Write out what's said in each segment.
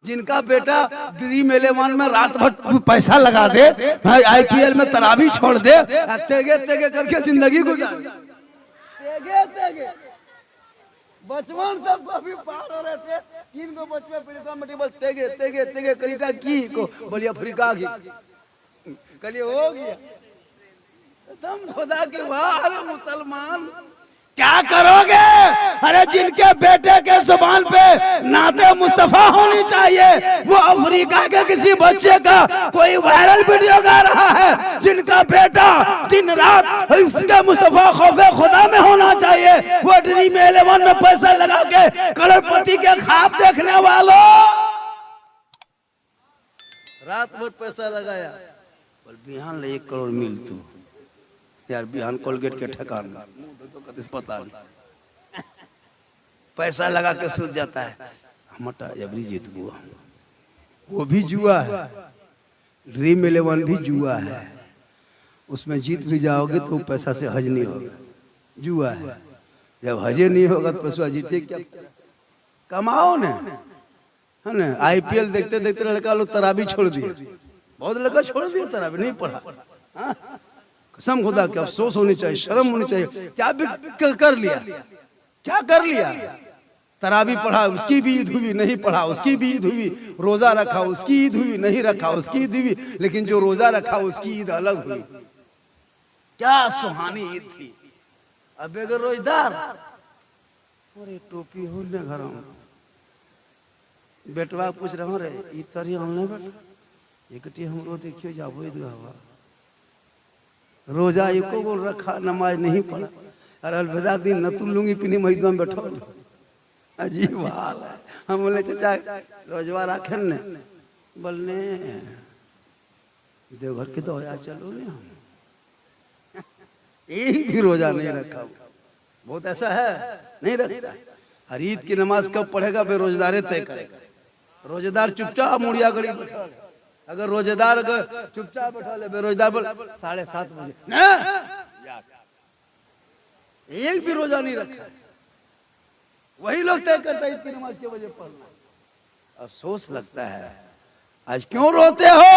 जिनका बेटा ड्रीम11 में रात भर पैसा लगा दे, आईपीएल में तरावी छोड़ दे, तेगे तेगे करके जिंदगी गुजार, तेगे तेगे बचपन सबको अभी पार हो रहे थे। 3 को बचपन अफ्रीका में बोल तेगे तेगे तेगे करीटा की को बोलिए अफ्रीका की कलिए हो गया। सम खुदा के वाह मुसलमान क्या करोगे? अरे जिनके बेटे के जुबान पे नाते मुस्तफा होनी चाहिए, वो अफ्रीका के किसी बच्चे का कोई वायरल वीडियो गा रहा है। जिनका बेटा दिन रात उसके मुस्तफा खौफे खुदा में होना चाहिए, वो ड्रीम11 में पैसा लगा के करोड़पति के ख्वाब देखने वालों, रात भर पैसा लगाया बोल बिहान ले 1 करोड़ मिल तू यार, बिहान कोलगेट के ठकान पता नहीं, पैसा लगा के सूझ जाता है। मटा एवरी जीत हुआ, वो भी जुआ है, ड्रीम11 भी जुआ है। उसमें जीत भी जाओगे तो पैसा से हज नहीं होगा, जुआ है। जब हजे नहीं होगा तो पैसा जीते क्या कमाओ ने, है ना। आईपीएल देखते देखते लड़का लोग तरावी छोड़ दिए, बहुत लड़का छोड़ दिया तरावी, नहीं पढ़ा। कसम खुदा के अफसोस होनी चाहिए, शर्म होनी चाहिए। क्या भी कर लिया, क्या कर लिया? तरावी पढ़ा उसकी भी ईद हुई, नहीं पढ़ा उसकी भी ईद हुई, रोजा रखा उसकी ईद हुई, नहीं रखा उसकी ईद हुई, लेकिन जो रोजा रखा उसकी ईद अलग हुई। क्या सुहानी ईद थी। अब बेगर रोजदार अरे टोपी हो न घर बेटवा पूछ रहा रे ई तरी हमने बेटा एकटी हमरो देखियो जाबो ईदगाह, रोजा एको गो रखा, नमाज नहीं पढ़ा। अरे अलविदा दिन नतुल लुंगी पिनी मस्जिद में बैठो, अजीब हाल है। हम बोले चाचा रोजवा रखे ने, बोलने देवघर के दौया चलो ने, हम एक भी रोजा नहीं रखा। बहुत ऐसा है नहीं रखता। हर ईद की नमाज कब पढ़ेगा बेरोजदारे तय करेगा। रोजेदार चुपचाप मुड़िया गड़ी बैठा, अगर रोजेदार अगर चुपचाप बैठा ले, बेरोजगार बोल 7:30 बजे एक भी रोजा नहीं रखा। वही लोग तय करता है इसकी नमाज के वजह पढ़ना। अफसोस लगता है आज क्यों रोते हो?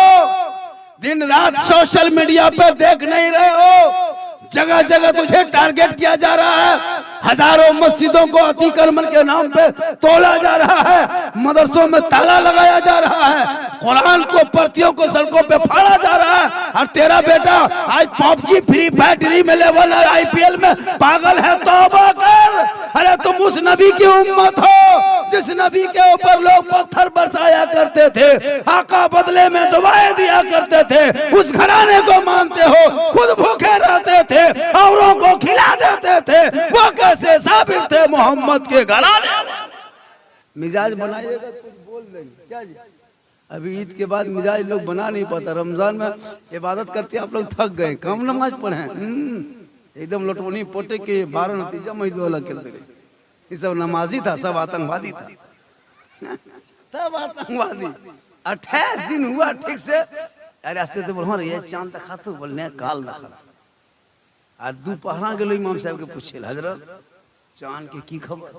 दिन रात सोशल मीडिया पे देख नहीं रहे हो, जगह जगह तुझे टारगेट किया जा रहा है। हजारों मस्जिदों को अतिक्रमण के नाम पे तोड़ा जा रहा है, मदरसों में ताला लगाया जा रहा है, कुरान को प्रतियों को सड़कों पे फाड़ा जा रहा है। और तेरा बेटा आज पबजी फ्री फायर ड्रीम11 और आईपीएल में पागल है। तौबा कर। अरे तुम उस नबी की उम्मत हो जिस नबी के ऊपर लोग पत्थर बरसाया करते थे, आका बदले में दुआएं दिया करते थे। उस घराने को मानते हो, खुद भूखे रहते थे, औरों को खिला देते थे। वो कैसे साबिर थे मोहम्मद के घराने? मिजाज बनाइएगा कुछ बोल देंगे क्या जी? अभी ईद के बाद मिजाज लोग बना नहीं पाता। रमजान में इबादत करते आप लोग थक गए, कम नमाज पढ़े, एकदम लटवनी पोटे के 12 नतीजा मस्जिद वाला करते रहे। ये सब नमाजी था, सब आतंकवादी था, सब आतंकवादी। 28 दिन हुआ ठीक से। अरे रास्ते तो बोल ये चांद दिखा तो बोलने काल दिखा। आज दोपहरा गेलो इमाम साहब के पूछे, हजरत चांद के की खबर?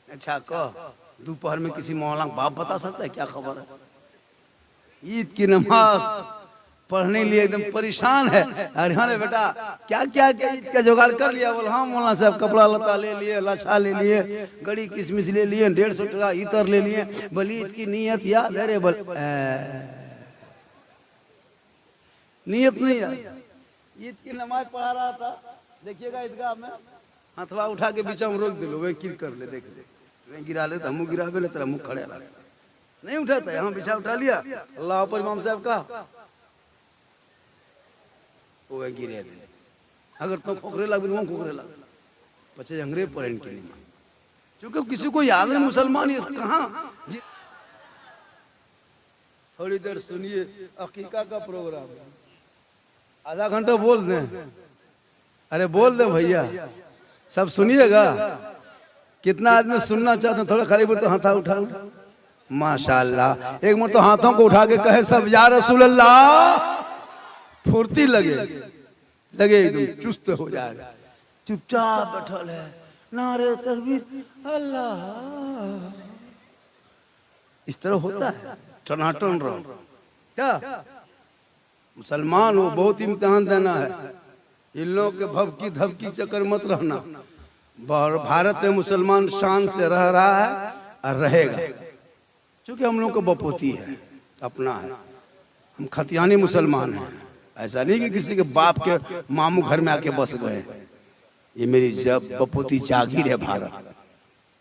अच्छा कह, दोपहर में किसी मौलाना बाप बता सकता है क्या खबर है? ईद की नमाज पढ़ने लिए एकदम परेशान है। अरे हाँ बेटा क्या क्या ईद का जुगाड़ कर लिया? बोल हाँ मौलाना साहब कपड़ा लता ले लिए, लाछा ले लिए, गड़ी किशमिश ले लिए, 150 टका इतर ले लिए। बोली ईद की नीयत याद है रे? बोल नीयत नहीं है। ईद की नमाज पढ़ा रहा था, देखिएगा ईदगाह में हथवा उठा के बीच में रोक दिलो, वे किर कर ले, देख ले गिरा ले, हम गिराबे ले, तेरा मुख खड़े रहा नहीं उठाता। यहाँ पीछा उठा लिया, अल्लाह पर इमाम साहब का वो गिरे दे। अगर तो खोखरे लग वो खोखरे लग बच्चे अंग्रेज पढ़े के लिए, क्योंकि किसी को याद नहीं मुसलमान कहाँ। थोड़ी देर सुनिए, अकीका का प्रोग्राम आधा घंटा बोल दें। अरे बोल दे भैया, सब सुनिएगा। कितना आदमी सुनना चाहते हैं? थोड़ा खरीब तो हाथा उठा, माशाल्लाह। एक मिनट तो हाथों को उठा के कहे सब या रसूल अल्लाह। फुर्ती लगे एकदम चुस्त हो जाएगा। चुपचाप बैठल है, नारे तकबीर अल्लाह। इस तरह होता है, टनाटन रहो। क्या मुसलमान हो, बहुत इम्तिहान देना है। इन लोगों के भभकी धबकी चक्कर मत रहना। भारत में मुसलमान शान से रह रहा है और रहेगा, क्योंकि हम लोग को बपोती है, अपना है। हम खतियानी मुसलमान हैं। ऐसा नहीं कि किसी के बाप के मामू घर में आके बस गए। ये मेरी जब बपोती जागीर है भारत।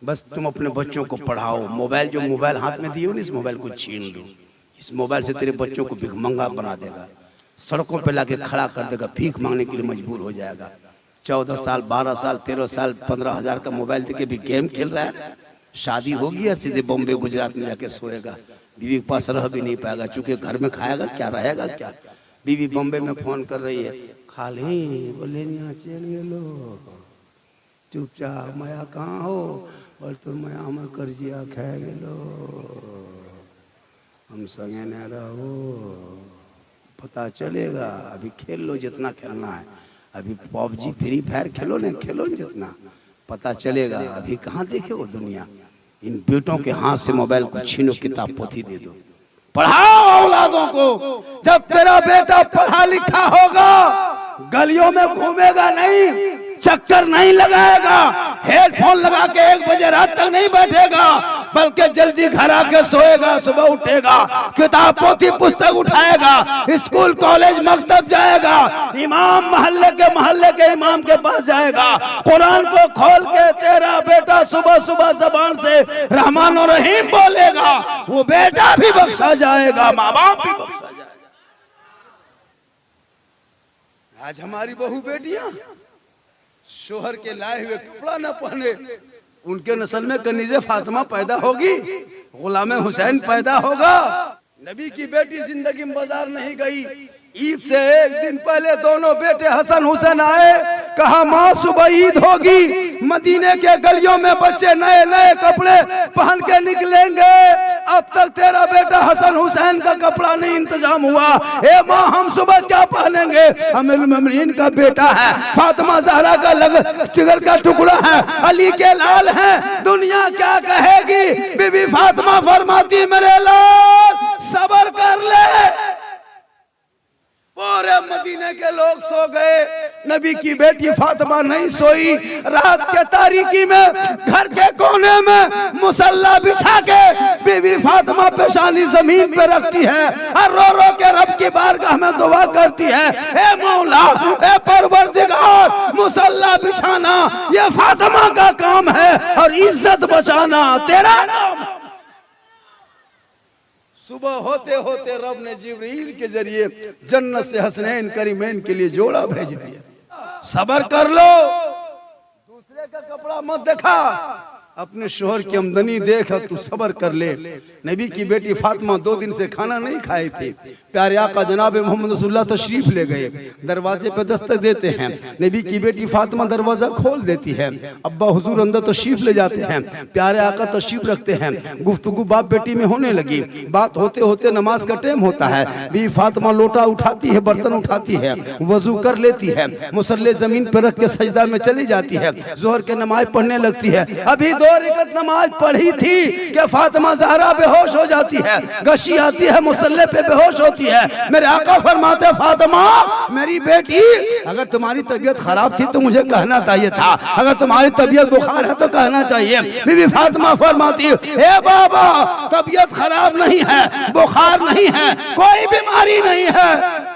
बस तुम अपने बच्चों को पढ़ाओ। मोबाइल, जो मोबाइल हाथ में दिए हो ना, इस मोबाइल को छीन लो। इस मोबाइल से तेरे बच्चों को भिखमंगा बना देगा, सड़कों पे लाके खड़ा कर देगा, भीख मांगने के लिए मजबूर हो जाएगा। 14 साल 12 साल 13 साल 15,000 का मोबाइल देके भी गेम खेल रहा है। शादी होगी और सीधे बॉम्बे गुजरात में जाके सोएगा। बीवी के पास रह भी नहीं पाएगा, चूंकि घर में खाएगा क्या, रहेगा क्या। बीवी बॉम्बे में फोन कर रही है, खाली बोले चल गेलो चुपचाप, माया कहाँ हो, बोल तो माया में कर्जिया खा गेलो, हम संगे न रहो, पता चलेगा। अभी खेल लो जितना खेलना है, अभी पबजी फ्री फायर खेलो न, खेलो न जितना, पता चलेगा। अभी कहाँ देखे वो दुनिया। इन बेटों के हाथ से मोबाइल को छीनो, किताब पोथी दे दो, पढ़ाओ औलादों को। जब तेरा बेटा पढ़ा लिखा होगा, गलियों में घूमेगा नहीं, चक्कर नहीं लगाएगा, हेडफोन लगा के 1 बजे रात तक नहीं बैठेगा, बल्कि जल्दी घर आके सोएगा, सुबह उठेगा, किताब पोथी पुस्तक उठाएगा, स्कूल कॉलेज मकतब जाएगा, इमाम महल्ले के इमाम के पास जाएगा, कुरान को खोल के तेरा बेटा सुबह सुबह जबान से रहमान और रहीम बोलेगा, वो बेटा भी बख्शा जाएगा, माँ बाप भी बख्शा जाएगा। आज हमारी बहू बेटियां शोहर के लाए हुए कपड़ा न पहने, उनके नस्ल में कनीज़े फातिमा पैदा होगी, गुलाम हुसैन पैदा होगा। नबी की बेटी जिंदगी में बाजार नहीं गई। ईद से 1 दिन पहले दोनों बेटे हसन हुसैन आए, कहा माँ सुबह ईद होगी, मदीने के गलियों में बच्चे नए नए कपड़े पहन के निकलेंगे, अब तक तेरा बेटा हसन हुसैन का कपड़ा नहीं इंतजाम हुआ। ए माँ, हम सुबह क्या पहनेंगे, अमीरुल मोमिनीन का बेटा है, फातिमा ज़हरा का जिगर का टुकड़ा है, अली के लाल है, दुनिया क्या कहेगी। बीबी फातिमा फरमाती मेरे लाल सब्र कर ले। पूरे मदीने के लोग सो गए, नबी की बेटी फातिमा नहीं सोई। रात के तारीकी में घर के कोने में मुसल्ला बिछा के बीबी फातिमा पेशानी जमीन पे रखती है और रो रो के रब की बारगाह में दुआ करती है, ए मौला, ए परवरदिगार, मुसल्ला बिछाना ये फातिमा का काम है और इज्जत बचाना तेरा नाम। सुबह होते होते रब ने जिब्रील के जरिए जन्नत से हसनैन करीमैन के लिए जोड़ा भेज दिया। सब्र कर लो, दूसरे का कपड़ा मत देखा, अपने शोहर की आमदनी देख, तू सब्र कर ले। नबी की बेटी फातिमा 2 दिन से खाना नहीं खाई थी। प्यारे आका जनाब मोहम्मद रसूलुल्लाह तशरीफ ले गए, दरवाजे पे दस्तक देते हैं, नबी की बेटी फातिमा दरवाजा खोल देती है, अब्बा हुजूर अंदर तशरीफ ले जाते हैं, प्यारे आका तशरीफ रखते हैं, गुफ्तगू बाप बेटी में होने लगी। बात होते होते नमाज का टाइम होता है, बीवी फातिमा लोटा उठाती है, बर्तन उठाती है, वजू कर लेती है, मुसल्ले जमीन पर रख के सजदा में चली जाती है, जोहर के नमाज पढ़ने लगती है। अभी 2 रकात नमाज पढ़ी थी कि फातिमा ज़हरा बेहोश हो जाती है, गशी आती है, मुसल्ले पे बेहोश होती है। मेरे आका फरमाते फातिमा मेरी बेटी, अगर तुम्हारी तबीयत खराब थी तो मुझे कहना चाहिए था, अगर तुम्हारी तबीयत बुखार है तो कहना चाहिए। बीबी फातिमा फरमाती है, ए बाबा तबीयत खराब नहीं है, बुखार नहीं है, कोई बीमारी नहीं है,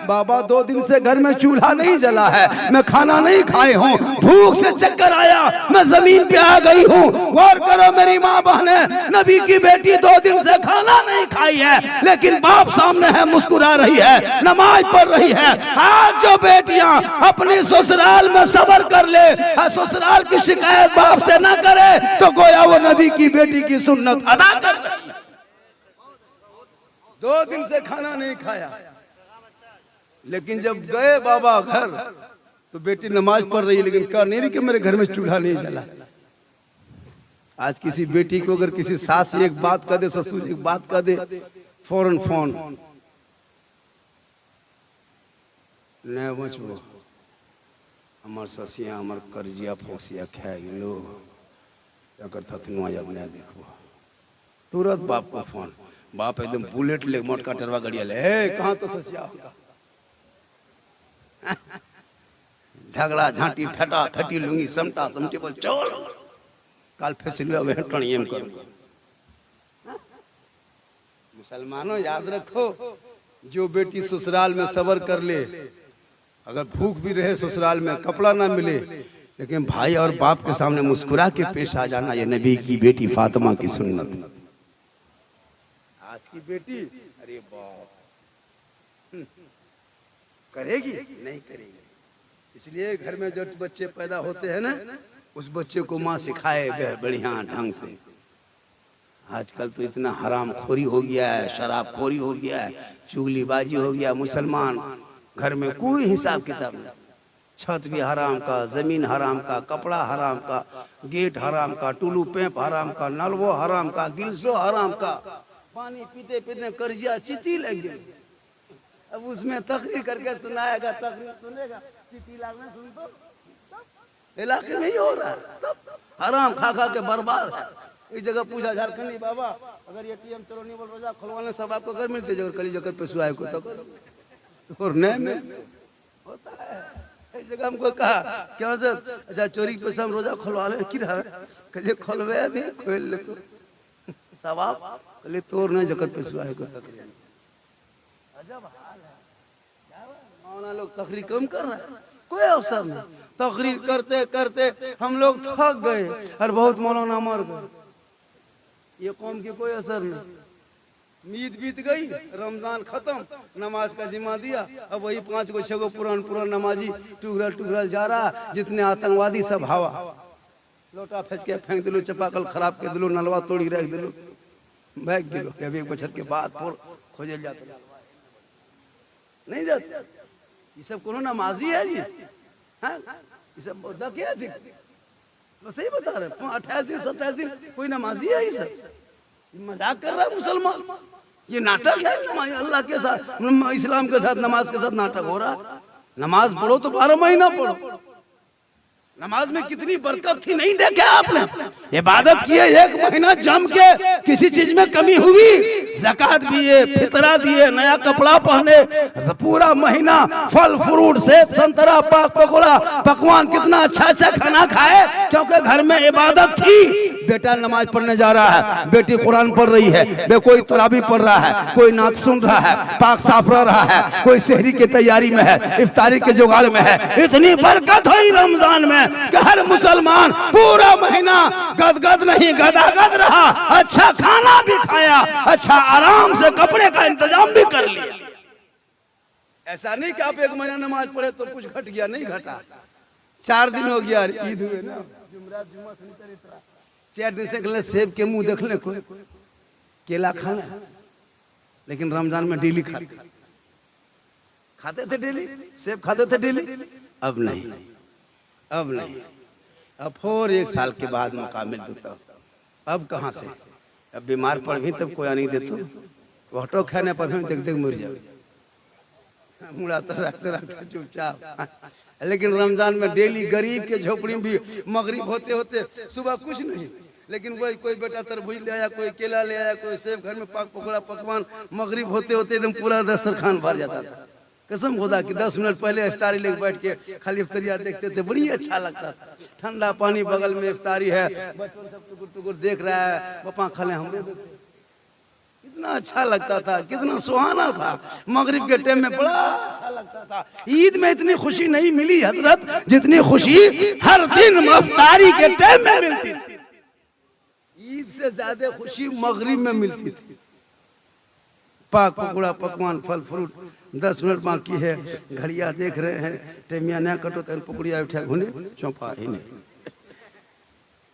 बाबा 2 दिन से घर में चूल्हा नहीं जला है, मैं खाना नहीं खाए हूँ, भूख से चक्कर आया, मैं जमीन पे आ गई हूँ। गौर करो मेरी माँ बहने, नबी की बेटी 2 दिन से खाना नहीं खाई है, लेकिन बाप सामने है, मुस्कुरा रही है, नमाज पढ़ रही है। आज जो बेटियां अपनी ससुराल में सब्र कर ले, ससुराल की शिकायत बाप से न करे, तो गोया वो नबी की बेटी की सुन्नत अदा कर रही है। 2 दिन से खाना नहीं खाया, लेकिन जब गए बाबा घर तो बेटी नमाज पढ़ रही है, लेकिन कहा नहीं कि मेरे घर में चूल्हा नहीं जला। आज किसी बेटी को अगर किसी सास एक बात कह दे, ससुर एक बात कह दे, फौरन फोन नहीं बचबो, हमार ससिया हमार कर्जिया फोसिया खा लो, अगर थथनुआ अब नहीं देखबो, तुरंत बाप को फोन। बाप एकदम बुलेट ले मोटका टरवा गड़िया ले कहाँ तो ससिया होगा झगड़ा झांटी फेटा फेटी लूंगी समटा समटे बोल चल काल फैसलुआ वे हटण एम करो। मुसलमानों याद रखो, जो बेटी ससुराल में सबर कर ले, अगर भूख भी रहे ससुराल में कपड़ा ना मिले, लेकिन भाई और बाप के सामने मुस्कुरा के पेश आ जाना, ये नबी की बेटी फातिमा की सुन्नत। आज की बेटी अरे बाप करेगी नहीं करेगी। इसलिए घर में जो बच्चे पैदा होते हैं ना, उस बच्चे को माँ सिखाए बढ़िया ढंग से। आजकल तो इतना हराम खोरी हो गया है, शराब खोरी हो गया है, चुगलीबाजी हो गया। मुसलमान घर में कोई हिसाब किताब नहीं, छत भी हराम का, जमीन हराम का, कपड़ा हराम का, गेट हराम का, टुलू पेंप हराम का, नलवो हराम का, गिलसो हराम का, पानी पीते पीते कर्जिया चिती लग गई। अब उसमें तकरीर करके सुनाएगा, तकरीर सुनेगा, चिती लगना सुन तो इलाके में ही हो रहा है। तब हराम खा खा के बर्बाद है। इस जगह पूछा झारखंडी बाबा, अगर एटीएम चलो नहीं बोल रोजा खुलवाने सब आपको घर मिलते, जगह कली जगह पे सुहाए को तो और नहीं होता है। इस जगह हमको कहा क्या सर, अच्छा चोरी पे हम रोजा खुलवा ले कि रहा कल खोलवे दे खोल ले तो सब आप कल तोड़ नहीं जगह पे सुहाए को। अजब हाल है, मौलाना लोग तकरीर कम कर रहे हैं, कोई अवसर नहीं। तकरीर करते करते हम लोग थक गए और बहुत मौलाना मर गए। ये कौम की कोई असर नहीं। ईद बीत गई, रमजान खत्म, नमाज का जिम्मा दिया, अब वही 5 गो 6 गो पुरान नमाजी टुगरल जा रहा। जितने आतंकवादी सब हवा, लोटा फेंच के फेंक दिलो, चपाकल खराब के दिलो, नलवा तोड़ी रख दिलो, भाग दिलो। अभी 1 बछर के बाद फिर खोजे जाते नहीं जाते। ये सब कोनो नमाजी है जी? हाँ, ये सब डके थे, सही बता रहे। 28 दिन 27 दिन कोई नमाजी है? ये सब मजाक कर रहा है मुसलमान। ये नाटक है अल्लाह के साथ, इस्लाम के साथ, नमाज के साथ नाटक हो रहा है। नमाज पढ़ो तो 12 महीना पढ़ो। नमाज में कितनी बरकत थी नहीं देखे आपने? इबादत किए 1 महीना जम के, किसी चीज में कमी हुई? ज़कात दिए, फितरा दिए, नया कपड़ा पहने, पूरा महीना फल फ्रूट से संतरा पाक पकोड़ा पकवान, कितना अच्छा अच्छा खाना खाए, क्योंकि घर में इबादत थी। बेटा नमाज पढ़ने जा रहा है, बेटी कुरान पढ़ रही है, कोई तरावी पढ़ रहा है, कोई नात सुन रहा है, पाक साफ रह रहा है, कोई शहरी की तैयारी में है, इफ्तारी के जुगाड़ में है। इतनी बरकत हुई रमजान में कि हर मुसलमान पूरा महीना गदगद नहीं गदागद रहा, अच्छा खाना भी खाया, अच्छा आराम से कपड़े का इंतजाम भी कर लिया। ऐसा नहीं कि आप 1 महीना नमाज पढ़े तो कुछ घट गया, नहीं घटा। 4 दिन हो गया ईद हुए ना, जुमरात जुम्मा शनिचर इतरा, 4 दिन से कहले सेब के मुंह देख ले, कोई केला खाना, लेकिन रमजान में डेली खाते थे, डेली सेब खाते थे डेली। अब नहीं, अब नहीं, अब और 1 साल के बाद मौका मिल देता। अब कहाँ से? अब बीमार पड़ भी तब कोई नहीं देता, ऑटो खाने पर भी देख देख मर जाओ, मुड़ा तो रखते रखते चुपचाप। लेकिन रमजान में डेली गरीब के झोपड़ी भी मगरिब होते होते सुबह कुछ नहीं, लेकिन वही कोई बेटा तरबूज ले आया, कोई केला ले आया, कोई सेब, घर में पाक पकौड़ा पकवान, मगरिब होते होते एकदम पूरा दस्तरखान भर जाता था। कसम खुदा कि 10 मिनट पहले इफ्तारी लेके बैठ के खाली इफ्तारियाँ देखते थे, बड़ी अच्छा लगता था। ठंडा पानी बगल में, इफ्तारी है, बच्चों सब टुकुर टुकुर देख रहा है, पापा खा ले हमरे, कितना अच्छा लगता था, कितना सुहाना था। मगरिब के टाइम में बड़ा अच्छा लगता था। ईद में इतनी खुशी नहीं मिली हजरत, जितनी खुशी हर दिन इफ्तारी के टाइम में मिलती थी। ईद से ज्यादा खुशी मगरिब में मिलती थी। पाक पकौड़ा पकवान फल फ्रूट, 10 मिनट बाकी है, घड़िया देख रहे हैं, टेमिया न कटो तो पकड़िया उठा घुने चौपा ही नहीं,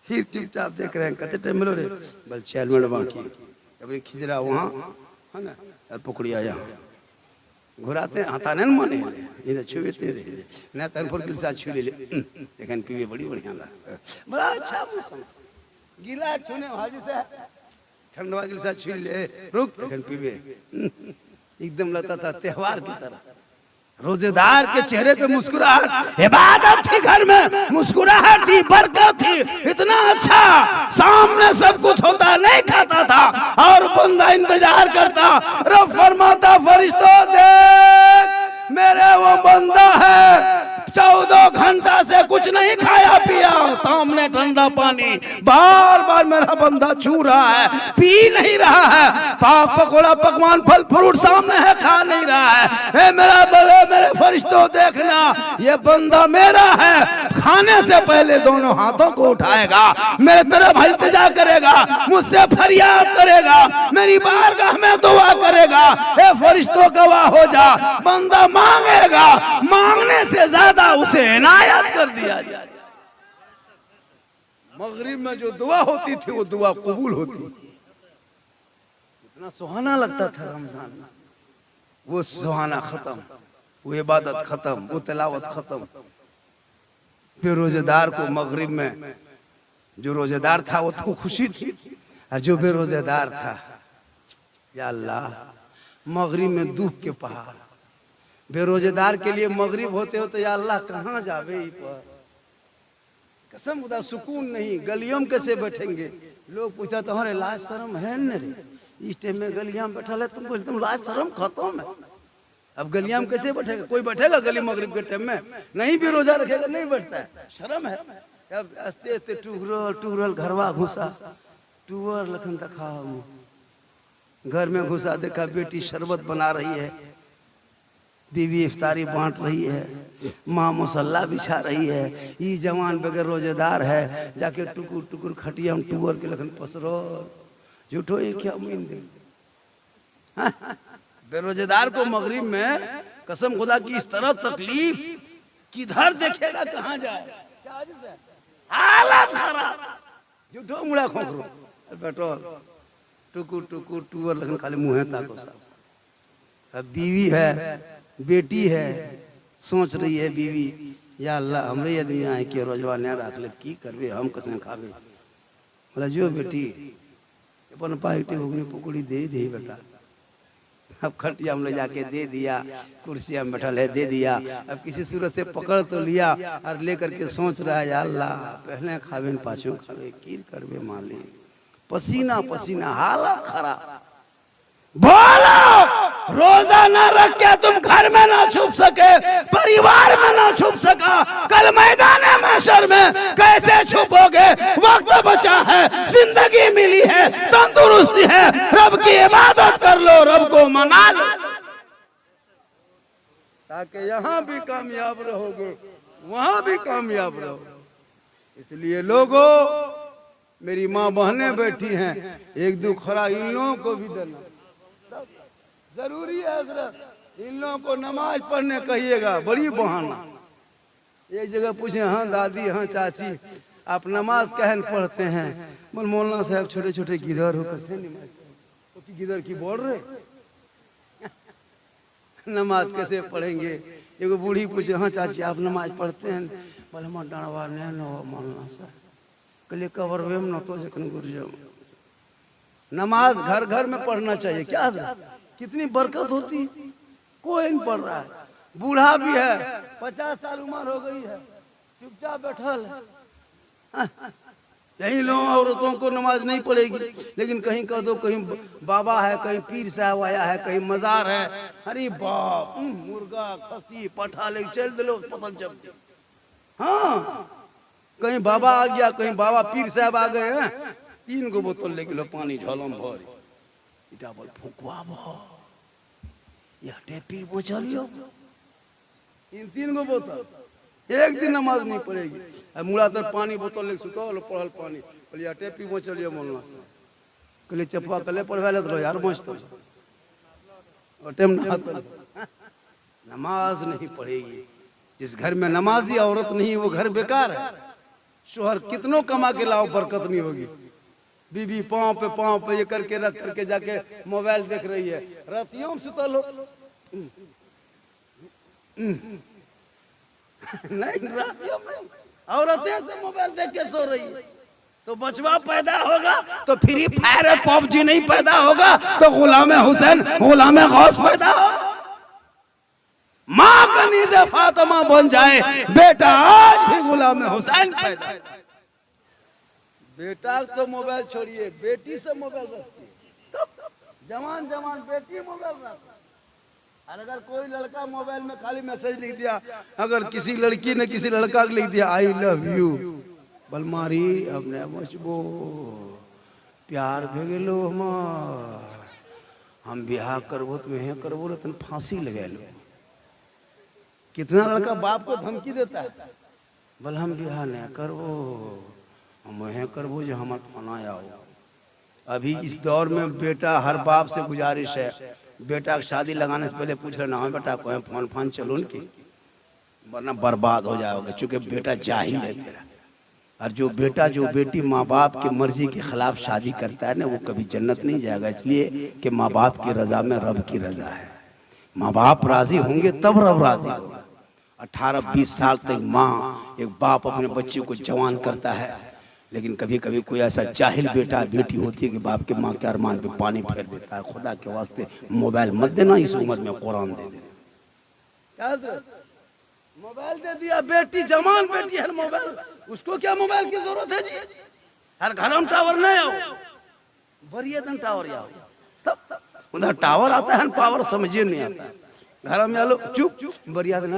फिर चुपचाप देख रहे हैं, कहते टाइम मिलो रे, बल 4 मिनट बाकी, अभी खिजरा वहाँ है ना, और पकड़िया यहाँ घुराते हाथा नहीं माने, इन्हें छुएते रहे न तनपुर के साथ छू ले, लेकिन पीवे बड़ी बढ़िया लगा, बड़ा अच्छा मौसम, गीला छूने हाजी से ठंडवा के साथ छू ले, रुक लेकिन पीवे एकदम लगता था त्योहार की तरह। रोजेदार के चेहरे पे मुस्कुराहट, इबादत थी घर में, मुस्कुराहट थी, बरकत थी, इतना अच्छा, सामने सब कुछ होता, नहीं खाता था और बंदा इंतजार करता। रब फरमाता फरिश्तों देख मेरे वो बंदा है 14 घंटा से कुछ नहीं खाया पिया, सामने ठंडा पानी बार बार मेरा बंदा छू रहा है, पी नहीं रहा है, पाक पकौड़ा पकवान फल फ्रूट सामने है, खा नहीं रहा है। ए मेरा बड़े मेरे फरिश्तों देखना ये बंदा मेरा है, खाने से पहले दोनों हाथों को उठाएगा, मेरे तरफ इल्तिजा करेगा, मुझसे फरियाद करेगा, मेरी बारगाह में दुआ करेगा। ए फरिश्तों गवाह हो जा, बंदा मांगेगा, मांगने से ज्यादा उसे इनायत कर दिया जाए। मगरिब में जो दुआ होती थी वो दुआ कबूल होती, इतना सुहाना लगता था रमजान में। वो सुहाना खत्म, वो इबादत खत्म, वो तिलावत खत्म। फिर रोजेदार को मगरिब में, जो रोजेदार था उसको खुशी थी, और जो बेरोजेदार था, या अल्लाह मगरिब में दुख के पहाड़, बेरोजेदार के लिए मगरिब होते होते या अल्लाह कहाँ जावे पर, कसम खुदा सुकून नहीं, गलियों में कैसे बैठेंगे। लोग पूछता तुम्हारे लाज शर्म है न रे, इस टाइम में गलियां में बैठा है, तुम लाज शर्म खत्म है, अब गलियां में कैसे बैठेगा? कोई बैठेगा गली मगरिब के टाइम में? नहीं भी रोजा रखेगा नहीं बैठता है, शर्म है। अब आस्ते आस्ते टूरल घरवा घुसा, टूअर लखन तखा घर में घुसा, देखा बेटी शरबत बना रही है, बीवी इफ्तारी बांट रही है, माँ मसल्ला बिछा रही है, ये जवान बगैर रोजेदार है, जाके टुकुर टुकुर खटिया में टूअर के लखन पसरो, झूठो ये क्या उम्मीद दे। बेरोजेदार को मगरिब में कसम खुदा की इस तरह तकलीफ, किधर देखेगा कहाँ जाए, हालत खराब, झूठो मुड़ा खोखरो बैठो, टुकुर टुकुर टूअर लखन खाली मुँह ताको साहब। अब बीवी है, बेटी है, सोच रही है बीवी, या अल्लाह हमरे आदमी आए के रोजवा न रख ले, की करबे हम कसे खावे, बोला जो बेटी अपन पार्टी होगी पकौड़ी दे दे बेटा। अब खटिया में ले जाके दे दिया, कुर्सिया में बैठा है दे दिया, अब किसी सूरत से पकड़ तो लिया और लेकर के सोच रहा है या अल्लाह पहले खावे पाछो खावे, की करबे मालिक, पसीना पसीना, हालत खराब। बोलो रोजा ना रख के तुम घर में ना छुप सके, परिवार में ना छुप सका, कल मैदान महशर में कैसे छुपोगे? वक्त बचा है, जिंदगी मिली है, तंदुरुस्ती है, रब की इबादत कर लो, रब को मना लो, ताकि यहाँ भी कामयाब रहोगे, वहां भी कामयाब रहोगे। इसलिए लोगों, मेरी माँ बहनें बैठी हैं, एक दो खरा इन लोगों को भी देना जरूरी है हजरत, इन लोगों को नमाज पढ़ने कहिएगा, बड़ी बहाना। एक जगह पूछे, हाँ दादी हाँ चाची आप नमाज कहन पढ़ते हैं? बोल मौलाना साहब छोटे छोटे गिदर हो, कैसे नमाज गिदर की बोल रहे नमाज कैसे पढ़ेंगे? एगो बूढ़ी पूछे, हाँ चाची आप नमाज पढ़ते हैं? बोले हम डरवा नहीं मौलाना साहब, कल कवर वेम न तो जखन गुर जाओ। नमाज घर घर में पढ़ना चाहिए, क्या कितनी बरकत होती, कोई नहीं पढ़ रहा है, बूढ़ा भी है, 50 साल उम्र हो गई है, चुपचाप बैठल है। यही लोग औरतों को नमाज नहीं पड़ेगी, लेकिन कहीं कह दो कहीं बाबा है, कहीं पीर साहब आया है, कहीं मजार है, अरे बाप मुर्गा खसी पठा ले चल दे लो पता चल। हाँ कहीं बाबा आ गया, कहीं बाबा पीर साहब आ गए हैं, 3 गो बोतल ले लो पानी झोलम भर, डबल फुकवा या टेपी वो चलियो, इन 3 गो बोतल, एक दिन नमाज नहीं पड़ेगी। अब मुड़ा तर पानी बोतल ले सुतो पढ़ल पानी, बोलिए टेपी वो चलियो मौलाना साहब, कहले चपवा कले पढ़वा ले तो यार मस्त और टाइम नमाज नहीं पढ़ेगी। जिस घर में नमाजी औरत नहीं वो घर बेकार है, शोहर कितनों कमा के लाओ बरकत नहीं होगी। बीबी पाँव पे ये करके रख करके जाके मोबाइल देख रही है, रातियों में सुतल हो नहीं, रातियों में औरतें से मोबाइल देख के सो रही है, तो बचवा पैदा होगा तो फ्री फायर और पबजी नहीं पैदा होगा तो गुलाम हुसैन गुलाम गौस पैदा होगा। माँ कनीज़े फातिमा बन जाए, बेटा आज भी गुलाम हुसैन पैदा। बेटा तो मोबाइल छोड़िए, बेटी से मोबाइल रखती है। जवान जवान बेटी मोबाइल रखती। और अगर कोई लड़का मोबाइल में खाली मैसेज लिख दिया, अगर किसी लड़की ने किसी लड़का को लिख दिया आई लव यू, बलमारी अपने मुझको प्यार भेगलो हम बिहार करबो तो वह करबो रतन फांसी लगा लो। कितना लड़का बाप को धमकी देता है, बोल हम बिहार नहीं करबो, हम वह करबो जो हमारे थाना आओ। अभी इस दौर में बेटा हर बाप से गुजारिश है, बेटा की शादी लगाने से पहले पूछ लेना है बेटा कोई फोन फान चलो उनकी, वरना बर्बाद हो जाओगे, चूंकि बेटा जाहिल है तेरा। और जो बेटा जो बेटी माँ बाप की मर्जी के खिलाफ शादी करता है ना, वो कभी जन्नत नहीं जाएगा, इसलिए कि माँ बाप की रजा में रब की रजा है। माँ बाप राजी होंगे तब रब राजी होगा। 18-20 साल तक माँ एक बाप अपने बच्चे को जवान करता है, लेकिन कभी कभी कोई ऐसा जाहिल बेटा बेटी होती है कि बाप के माँ के अरमान पे पानी फेर देता है। खुदा के वास्ते मोबाइल मत देना इस उम्र में, कुरान दे देना। मोबाइल दे दिया, बेटी जवान बेटी है, मोबाइल उसको क्या मोबाइल की जरूरत है जी? हर घर में टावर नहीं आओ, बढ़िया दिन टावर आओ, तब उधर टावर आता है, पावर समझिए नहीं आता। घर में आलो चुप चुप बढ़िया दिन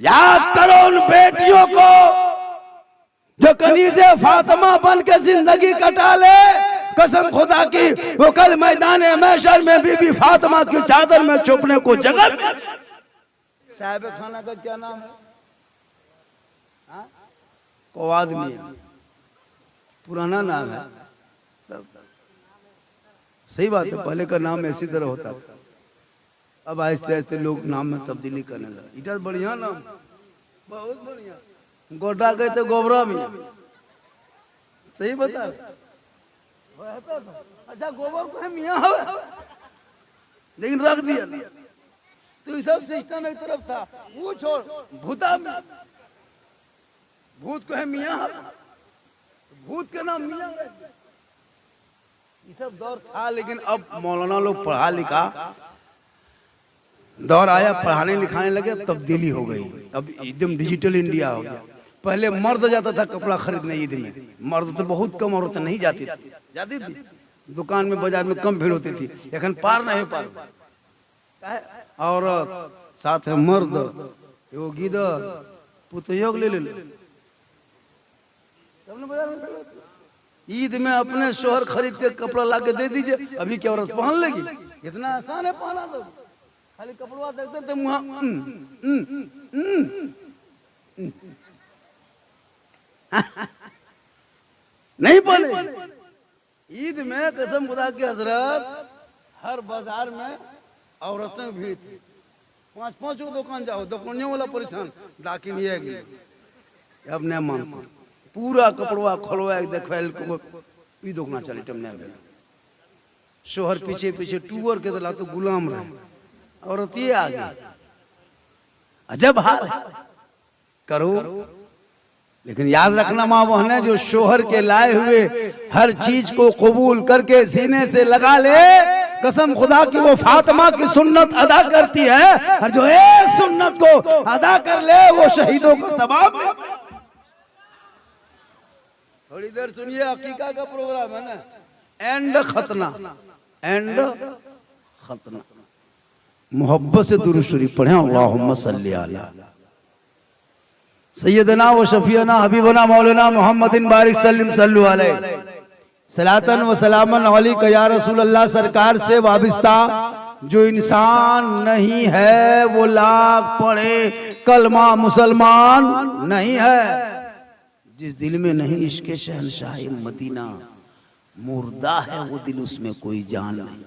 याद करो उन बेटियों को जो कनीज़े फातिमा बन के जिंदगी कटा ले। कसम खुदा की वो कल मैदान महशर में बीबी फातिमा की चादर में छुपने को जगह। साहिब खाना का क्या नाम है? को आदमी है, पुराना नाम है। सही बात है, पहले का नाम ऐसी तरह होता था, अब आहिस्ते आहिस्ते लोग नाम में तब्दीली करने लगे। इतना बढ़िया नाम, बहुत बढ़िया। गोटा गए तो गोबरा में, सही बता। अच्छा गोबर को है मियाँ हो, लेकिन रख दिया। तो ये सब सिस्टम एक तरफ था, वो छोड़ भूता में, भूत को है मियाँ, भूत का नाम मियाँ। ये सब दौर था, लेकिन अब मौलाना लोग पढ़ा लिखा दौर आया, पढ़ाने लिखाने लगे, तब्दीली हो गई। अब एकदम डिजिटल इंडिया हो गया। पहले मर्द जाता था कपड़ा खरीदने ईद में, मर्द तो बहुत कम, औरतें नहीं जाती थी, दुकान में बाजार में कम भीड़ होती थी। लेकिन पार नहीं पार, औरत साथ है मर्द, वो गिदर पुतयोग ले ले। ईद में अपने शोहर खरीद के कपड़ा ला के दे दीजिए, अभी क्या औरत पहन लेगी? इतना आसान है पहना दो, खाली कपड़ा देखते थे मुँह नहीं पहने। ईद में कसम खुदा की हजरत हर बाजार में औरतें भीड़ थी, 5-5 दुकान जाओ, दुकानियों वाला परेशान, डाकिन ये अब नहीं मानता, पूरा कपड़वा खोलवा देखवाइल ई दुकान चली टमने भेल। शोहर पीछे पीछे टूअर के दला तो गुलाम रहे, औरत ये आ गई। अजब हाल है, करो। लेकिन याद रखना माँ बहने, जो शोहर के लाए हुए हर चीज को कबूल करके सीने से लगा ले, कसम खुदा की वो फातिमा की सुन्नत अदा करती है। और जो एक सुन्नत को अदा कर ले वो शहीदों का सवाब। थोड़ी देर सुनिए, अकीका का प्रोग्राम है ना, एंड खतना, एंड खतना। मोहब्बत से दुरूद शरीफ पढ़े, अल्लाहुम्मा सल्ली अला सैयदना व शफीना हबीबना मौलाना मोहम्मदिन बारिक सल्लम सल्लु अलैहि सलातन व सलामन अलैका या रसूल अल्लाह। सरकार से वाबिस्ता जो इंसान नहीं है वो लाख पढ़े कलमा मुसलमान नहीं है। जिस दिल में नहीं इश्क़ शहंशाह मदीना, मुर्दा है वो दिल, उसमें कोई जान नहीं।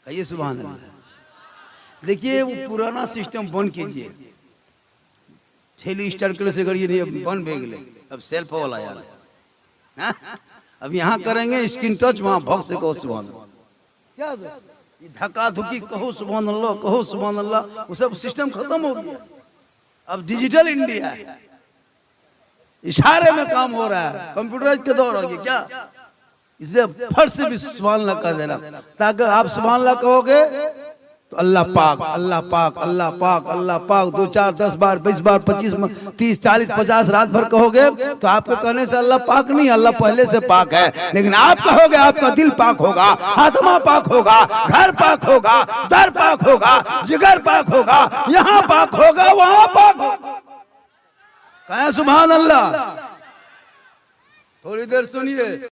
कहिए सुभान अल्लाह। देखिए वो पुराना सिस्टम बंद कीजिए, थैली स्टार्ट करे से करिए नहीं, बंद हो गए। अब सेल्फ वाला यार, अब यहाँ करेंगे स्क्रीन टच, वहाँ भक्त से कहो सुभान अल्लाह, क्या धक्का धुकी कहो सुभान अल्लाह, कहो सुभान अल्लाह, वो सब सिस्टम खत्म हो गया। अब डिजिटल इंडिया है, इशारे में काम हो रहा है, कंप्यूटराइज के दौर आ गया। क्या इसलिए फट से भी सुभान अल्लाह कह देना, ताकि आप सुभान अल्लाह कहोगे तो अल्लाह पाक अल्लाह पाक अल्लाह पाक अल्लाह पाक 2 4 10 बार 20 बार 25 30 40 50 रात भर कहोगे तो आपके कहने से अल्लाह पाक नहीं, अल्लाह पहले से पाक है। लेकिन आप कहोगे आपका दिल पाक होगा, आत्मा पाक होगा, घर पाक होगा, दर पाक होगा, जिगर पाक होगा, यहाँ पाक होगा, वहां पाक होगा। कहें सुभान अल्लाह। थोड़ी देर सुनिए।